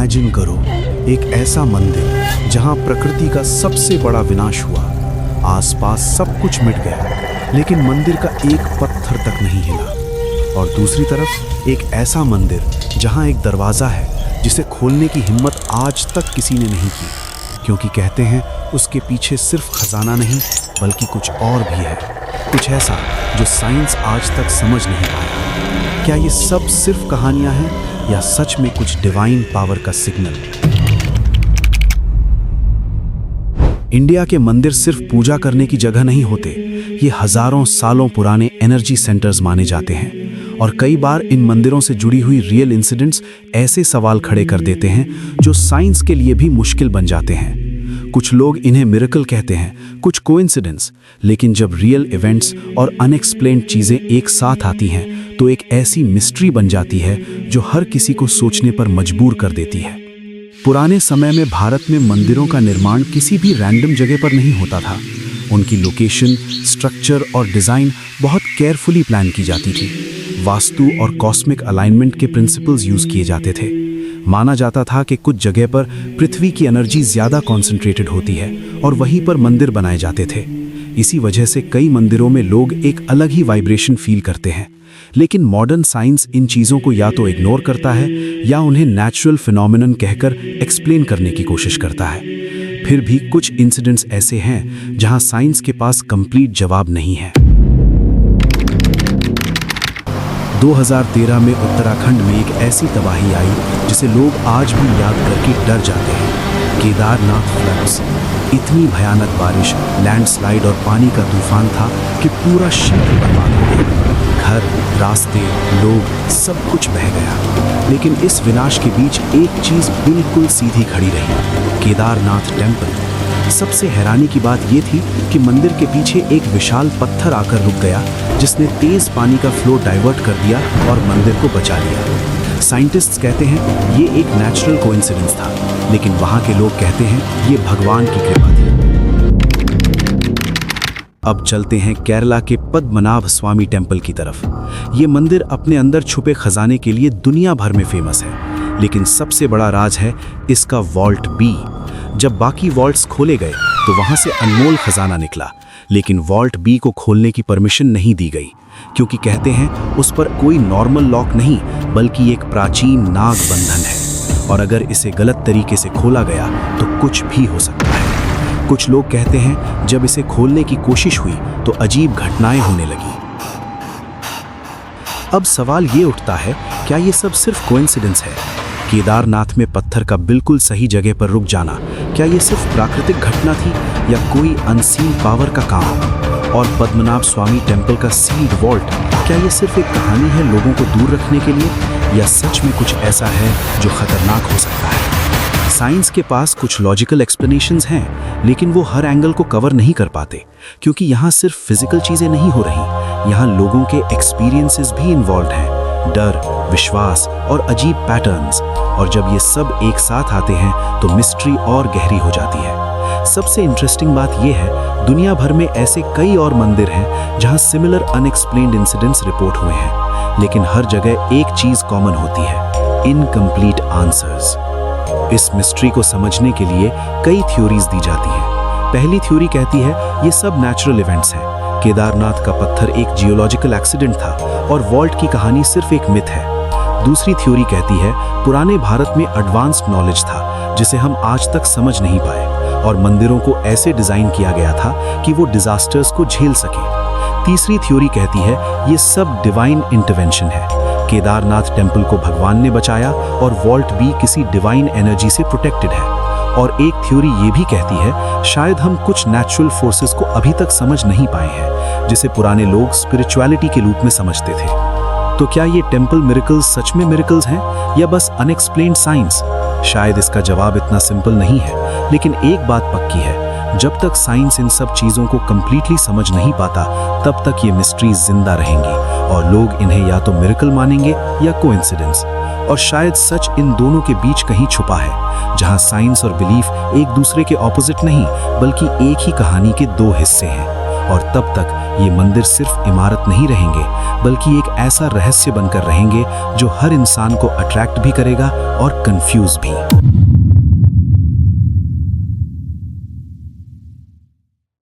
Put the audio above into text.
Imagine करो एक ऐसा मंदिर जहां प्रकृति का सबसे बड़ा विनाश हुआ, आसपास सब कुछ मिट गया, लेकिन मंदिर का एक पत्थर तक नहीं हिला। और दूसरी तरफ एक ऐसा मंदिर जहां एक दरवाज़ा है जिसे खोलने की हिम्मत आज तक किसी ने नहीं की, क्योंकि कहते हैं उसके पीछे सिर्फ खजाना नहीं बल्कि कुछ और भी है, कुछ ऐसा जो साइंस आज तक समझ नहीं पाया। क्या ये सब सिर्फ कहानियां हैं या सच में कुछ डिवाइन पावर का सिग्नल? इंडिया के मंदिर सिर्फ पूजा करने की जगह नहीं होते, ये हजारों सालों पुराने एनर्जी सेंटर्स माने जाते हैं। और कई बार इन मंदिरों से जुड़ी हुई रियल इंसिडेंट्स ऐसे सवाल खड़े कर देते हैं जो साइंस के लिए भी मुश्किल बन जाते हैं। कुछ लोग इन्हें मिरेकल कहते हैं, कुछ कोइंसिडेंस, लेकिन जब रियल इवेंट्स और अनएक्सप्लेन्ड चीजें एक साथ आती हैं तो एक ऐसी मिस्ट्री बन जाती है जो हर किसी को सोचने पर मजबूर कर देती है। पुराने समय में भारत में मंदिरों का निर्माण किसी भी रैंडम जगह पर नहीं होता था। उनकी लोकेशन, स्ट्रक्चर और डिज़ाइन बहुत केयरफुली प्लान की जाती थी। वास्तु और कॉस्मिक अलाइनमेंट के प्रिंसिपल्स यूज़ किए जाते थे। माना जाता था कि कुछ जगह पर पृथ्वी की एनर्जी ज़्यादा कॉन्सेंट्रेटेड होती है और वहीं पर मंदिर बनाए जाते थे। इसी वजह से कई मंदिरों में लोग एक अलग ही वाइब्रेशन फील करते हैं। लेकिन मॉडर्न साइंस इन चीज़ों को या तो इग्नोर करता है या उन्हें नेचुरल फिनोमिनन कहकर एक्सप्लेन करने की कोशिश करता है। फिर भी कुछ इंसिडेंट्स ऐसे हैं जहां साइंस के पास कंप्लीट जवाब नहीं है। 2013 में उत्तराखंड में एक ऐसी तबाही आई जिसे लोग आज भी याद करके डर जाते हैं। केदारनाथ फ्लड्स। इतनी भयानक बारिश, लैंडस्लाइड और पानी का तूफान था कि पूरा शहर बर्बाद हो गया। घर, रास्ते, लोग, सब कुछ बह गया। लेकिन इस विनाश के बीच एक चीज़ बिल्कुल सीधी खड़ी रही, केदारनाथ टेम्पल। सबसे हैरानी की बात यह थी कि मंदिर के पीछे एक विशाल पत्थर आकर रुक गया, जिसने तेज पानी का फ्लो डाइवर्ट कर दिया और मंदिर को बचा लिया। साइंटिस्ट्स कहते हैं ये एक नेचुरल कोइंसिडेंस था, लेकिन वहाँ के लोग कहते हैं ये भगवान की कृपा थी। अब चलते हैं केरला के पद्मनाभ स्वामी टेम्पल की तरफ। ये मंदिर अपने अंदर छुपे खजाने के लिए दुनिया भर में फेमस है, लेकिन सबसे बड़ा राज है इसका वॉल्ट बी। जब बाकी वॉल्ट्स खोले गए तो वहां से अनमोल खजाना निकला, लेकिन वॉल्ट बी को खोलने की परमिशन नहीं दी गई, क्योंकि कहते हैं उस पर कोई नॉर्मल लॉक नहीं बल्कि एक प्राचीन नाग बंधन है, और अगर इसे गलत तरीके से खोला गया तो कुछ भी हो सकता है। कुछ लोग कहते हैं जब इसे खोलने की कोशिश हुई तो अजीब घटनाएं होने लगी। अब सवाल ये उठता है, क्या ये सब सिर्फ कोइंसिडेंस है? केदारनाथ में पत्थर का बिल्कुल सही जगह पर रुक जाना, क्या ये सिर्फ प्राकृतिक घटना थी या कोई अनसीन पावर का काम? और पद्मनाभ स्वामी टेम्पल का सील्ड वॉल्ट, क्या ये सिर्फ एक कहानी है लोगों को दूर रखने के लिए, या सच में कुछ ऐसा है जो खतरनाक हो सकता है? साइंस के पास कुछ लॉजिकल एक्सप्लेनेशंस हैं, लेकिन वो हर एंगल को कवर नहीं कर पाते, क्योंकि यहाँ सिर्फ फिजिकल चीज़ें नहीं हो रही, यहाँ लोगों के एक्सपीरियंसेस भी इन्वॉल्व हैं। डर, विश्वास और अजीब पैटर्न्स। और जब ये सब एक साथ आते हैं तो मिस्ट्री और गहरी हो जाती है। सबसे इंटरेस्टिंग बात यह है, दुनिया भर में ऐसे कई और मंदिर हैं जहां सिमिलर अनएक्सप्लेन्ड इंसिडेंट्स रिपोर्ट हुए हैं, लेकिन हर जगह एक चीज़ कॉमन होती है, इनकम्प्लीट आंसर्स। इस मिस्ट्री को समझने के लिए कई थ्योरीज दी जाती हैं। पहली थ्योरी कहती है ये सब नेचुरल इवेंट्स हैं। केदारनाथ का पत्थर एक जियोलॉजिकल एक्सीडेंट था और वॉल्ट की कहानी सिर्फ एक मिथ है। दूसरी थ्योरी कहती है पुराने भारत में एडवांस्ड नॉलेज था जिसे हम आज तक समझ नहीं पाए, और मंदिरों को ऐसे डिजाइन किया गया था कि वो डिजास्टर्स को झेल सके। तीसरी थ्योरी कहती है ये सब डिवाइन इंटरवेंशन है, केदारनाथ टेम्पल को भगवान ने बचाया और वॉल्ट भी किसी डिवाइन एनर्जी से प्रोटेक्टेड है। और एक थ्योरी ये भी कहती है शायद हम कुछ नेचुरल फोर्सेस को अभी तक समझ नहीं पाए हैं, जिसे पुराने लोग स्पिरिचुअलिटी के रूप में समझते थे। तो क्या ये टेम्पल मिरेकल्स सच में मिरेकल्स हैं या बस अनएक्सप्लेन्ड साइंस? शायद इसका जवाब इतना सिंपल नहीं है, लेकिन एक बात पक्की है, जब तक साइंस इन सब चीज़ों को कंप्लीटली समझ नहीं पाता तब तक ये मिस्ट्रीज जिंदा रहेंगी और लोग इन्हें या तो मिरेकल मानेंगे या कोइंसिडेंस। और शायद सच इन दोनों के बीच कहीं छुपा है, जहां साइंस और बिलीफ एक दूसरे के ऑपोजिट नहीं बल्कि एक ही कहानी के दो हिस्से हैं। और तब तक ये मंदिर सिर्फ इमारत नहीं रहेंगे, बल्कि एक ऐसा रहस्य बनकर रहेंगे जो हर इंसान को अट्रैक्ट भी करेगा और कंफ्यूज भी।